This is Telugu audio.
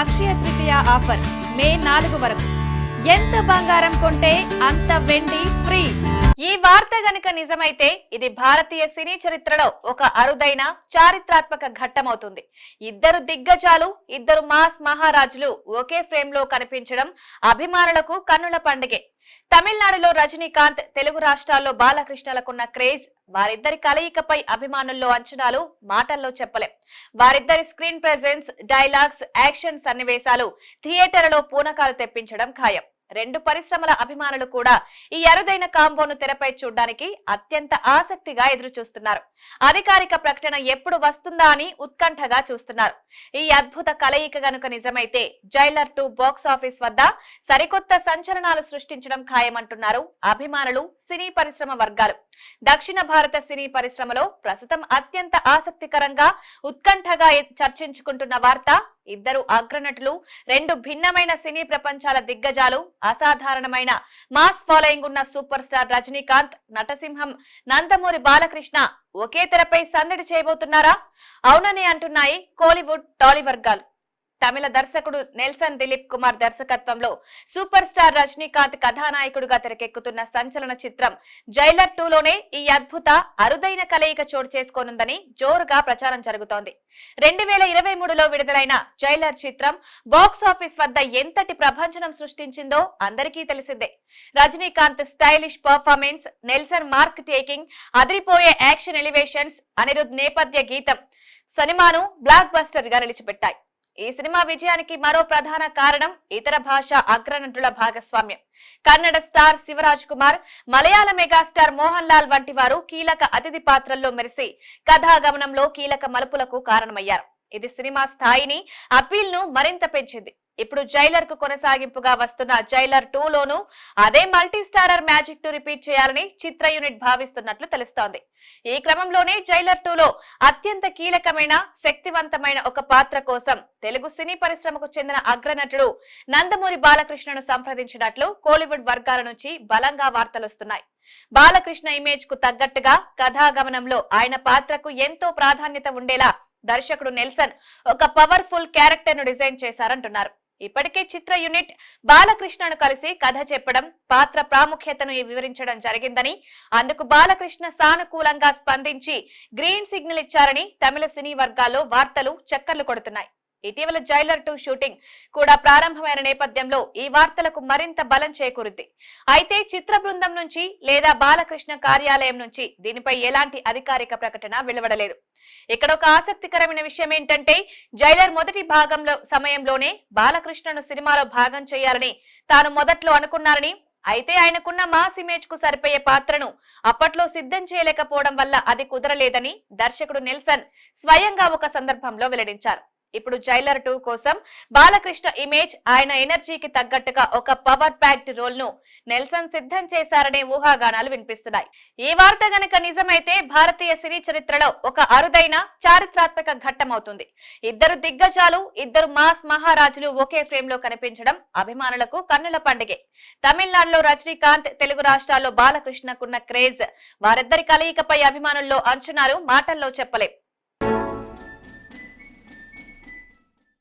అక్షయ తృతీయ ఆఫర్ మే 4 వరకు. ఎంత బంగారం కొంటే అంత వెండి ఫ్రీ. ఈ వార్త గనుక నిజమైతే ఇది భారతీయ సినీ చరిత్రలో ఒక అరుదైన చారిత్రాత్మక ఘట్టమవుతుంది. ఇద్దరు దిగ్గజాలు, ఇద్దరు మాస్ మహారాజులు ఒకే ఫ్రేమ్ లో కనిపించడం అభిమానులకు కన్నుల పండుగే. తమిళనాడులో రజనీకాంత్, తెలుగు రాష్ట్రాల్లో బాలకృష్ణలకున్న క్రేజ్, వారిద్దరి కలయికపై అభిమానుల్లో అంచనాలు మాటల్లో చెప్పలేం. వారిద్దరి స్క్రీన్ ప్రెజెన్స్, డైలాగ్స్, యాక్షన్ సన్నివేశాలు థియేటర్లలో పూనకాలు తెప్పించడం ఖాయం. రెండు పరిశ్రమల అభిమానులు కూడా ఈ అరుదైన కాంబోను తెరపై చూడడానికి అత్యంత ఆసక్తిగా ఎదురు చూస్తున్నారు. అధికారిక ప్రకటన ఎప్పుడు వస్తుందా అని ఉత్కంఠగా చూస్తున్నారు. ఈ అద్భుత కలయిక గనుక నిజమైతే జైలర్ 2 బాక్స్ ఆఫీస్ వద్ద సరికొత్త సంచలనాలు సృష్టించడం ఖాయమంటున్నారు అభిమానులు, సినీ పరిశ్రమ వర్గాలు. దక్షిణ భారత సినీ పరిశ్రమలో ప్రస్తుతం అత్యంత ఆసక్తికరంగా, ఉత్కంఠగా చర్చించుకుంటున్న వార్త, ఇద్దరు అగ్రనటులు, రెండు భిన్నమైన సినీ ప్రపంచాల దిగ్గజాలు, అసాధారణమైన మాస్ ఫాలోయింగ్ ఉన్న సూపర్ స్టార్ రజనీకాంత్, నటసింహం నందమూరి బాలకృష్ణ ఒకే తెరపై సందడి చేయబోతున్నారా? అవునని అంటున్నాయి కోలీవుడ్, టాలీ వర్గాలు. తమిళ దర్శకుడు నెల్సన్ దిలీప్ కుమార్ దర్శకత్వంలో సూపర్ స్టార్ రజనీకాంత్ కథానాయకుడుగా తెరకెక్కుతున్న సంచలన చిత్రం జైలర్ 2లోనే ఈ అద్భుత అరుదైన కలయిక చోటు చేసుకోనుందని జోరుగా ప్రచారం జరుగుతోంది. 2023లో విడుదలైన జైలర్ చిత్రం బాక్స్ ఆఫీస్ వద్ద ఎంతటి ప్రభంజనం సృష్టించిందో అందరికీ తెలిసిందే. Rajinikanth stylish performance, Nelson mark taking, అదిరిపోయే యాక్షన్ ఎలివేషన్స్, అనిరుద్ నేపథ్య గీతం సినిమాను బ్లాక్ బస్టర్ గా నిలిచిపెట్టాయి. ఈ సినిమా విజయానికి మరో ప్రధాన కారణం ఇతర భాష అగ్రనటుల భాగస్వామ్యం. కన్నడ స్టార్ శివరాజ్ కుమార్, మలయాళ మెగాస్టార్ మోహన్ లాల్ వంటి వారు కీలక అతిథి పాత్రల్లో మెరిసి కథాగమనంలో కీలక మలుపులకు కారణమయ్యారు. ఇది సినిమా స్థాయిని, అపీల్ ను మరింత పెంచింది. ఇప్పుడు జైలర్ కు కొనసాగింపుగా వస్తున్న జైలర్ 2లోనూ అదే మల్టీ స్టారర్ మ్యాజిక్ ను రిపీట్ చేయాలని చిత్ర యూనిట్ భావిస్తున్నట్లు తెలుస్తోంది. ఈ క్రమంలోనే జైలర్ 2లో అత్యంత కీలకమైన, శక్తివంతమైన ఒక పాత్ర కోసం తెలుగు సినీ పరిశ్రమకు చెందిన అగ్రనటుడు నందమూరి బాలకృష్ణను సంప్రదించినట్లు కోలీవుడ్ వర్గాల నుంచి బలంగా వార్తలొస్తున్నాయి. బాలకృష్ణ ఇమేజ్ కు తగ్గట్టుగా కథాగమనంలో ఆయన పాత్రకు ఎంతో ప్రాధాన్యత ఉండేలా దర్శకుడు నెల్సన్ ఒక పవర్ఫుల్ క్యారెక్టర్ ను డిజైన్ చేశారంటున్నారు. ఇప్పటికే చిత్ర యూనిట్ బాలకృష్ణను కలిసి కథ చెప్పడం, పాత్ర ప్రాముఖ్యతను వివరించడం జరిగిందని, అందుకు బాలకృష్ణ సానుకూలంగా స్పందించి గ్రీన్ సిగ్నల్ ఇచ్చారని తమిళ సినీ వర్గాల్లో వార్తలు చక్కర్లు కొడుతున్నాయి. ఇటీవల జైలర్ 2 షూటింగ్ కూడా ప్రారంభమైన నేపథ్యంలో ఈ వార్తలకు మరింత బలం చేకూరింది. అయితే చిత్ర బృందం నుంచి లేదా బాలకృష్ణ కార్యాలయం నుంచి దీనిపై ఎలాంటి అధికారిక ప్రకటన వెలువడలేదు. ఇక్కడ ఒక ఆసక్తికరమైన విషయం ఏంటంటే, జైలర్ మొదటి భాగంలో సమయంలోనే బాలకృష్ణను సినిమాలో భాగం చేయాలని తాను మొదట్లో అనుకున్నారని, అయితే ఆయనకున్న మాస్ ఇమేజ్ కు సరిపోయే పాత్రను అప్పట్లో సిద్ధం చేయలేకపోవడం వల్ల అది కుదరలేదని దర్శకుడు నెల్సన్ స్వయంగా ఒక సందర్భంలో వెల్లడించారు. ఇప్పుడు జైలర్ 2 కోసం బాలకృష్ణ ఇమేజ్, ఆయన ఎనర్జీకి తగ్గట్టుగా ఒక పవర్ ప్యాక్డ్ రోల్ ను నెల్సన్ సిద్ధం చేశారనే ఊహాగానాలు వినిపిస్తున్నాయి. ఈ వార్త గనక నిజమైతే భారతీయ సినీ చరిత్రలో ఒక అరుదైన చారిత్రాత్మక ఘట్టమవుతుంది. ఇద్దరు దిగ్గజాలు, ఇద్దరు మాస్ మహారాజులు ఒకే ఫ్రేమ్ లో కనిపించడం అభిమానులకు కన్నుల పండుగే. తమిళనాడులో రజనీకాంత్, తెలుగు రాష్ట్రాల్లో బాలకృష్ణకున్న క్రేజ్, వారిద్దరి కలయికపై అభిమానుల్లో అంచనాలు మాటల్లో చెప్పలేం.